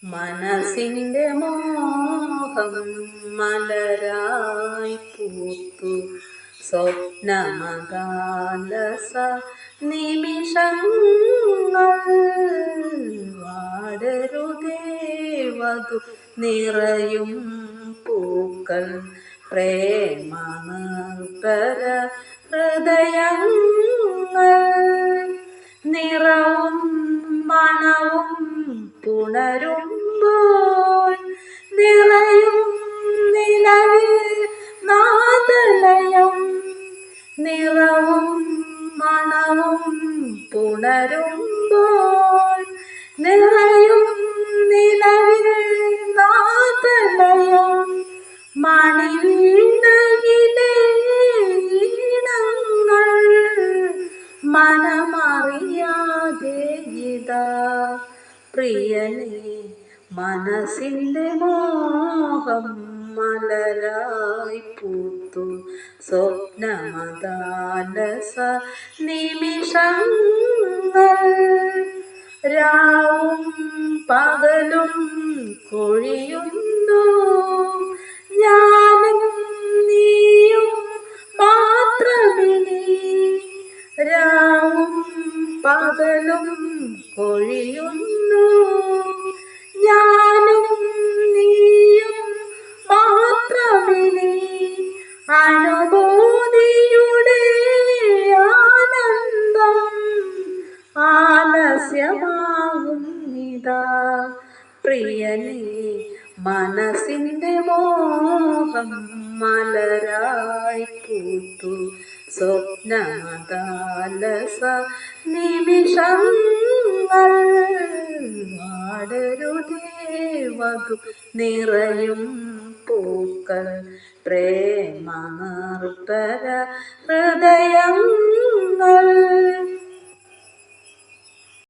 മനസ്സിന്റെ മോഹം മലരായി പൂത്തു സ്വപ്നമകാലസ നിമിഷങ്ങൾ വാടരുതേവതു നിറയും പൂക്കൾ പ്രേമ നിർഭര ഹൃദയങ്ങൾ നിറവും മണവും പുണരുമ്പോൾ നിറയും നിലവിൽ നാദലയം നിറവും മണവും പുണരുമ്പോൾ നിറയും നിലവിൽ നാദലയം മണിവീണയിലെ ഈണങ്ങൾ മനമറിയാതെ ഇതാ പ്രിയനേ മനസ്സിന്റെ മോഹം മലരായി പൂത്തു സ്വപ്നമദാലസ നിമിഷങ്ങൾ രാവും പകലും കൊഴിയുന്നു ഞാനും നീയും മാത്രമിനി രാവും പകലും കൊഴിയുന്നു ഞാനും നീയും മാത്രമിനി അനുഭൂതിയുടെ ആനന്ദം ആലസ്യമാകും ഇതാ പ്രിയനേ മനസ്സിന്റെ മോഹം മലരായി പൂത്തു സ്വപ്നമദാലസ നിമിഷങ്ങൾ വാടരുതേവതു നിറയും പൂക്കൾ പ്രേമ നിർഭര ഹൃദയം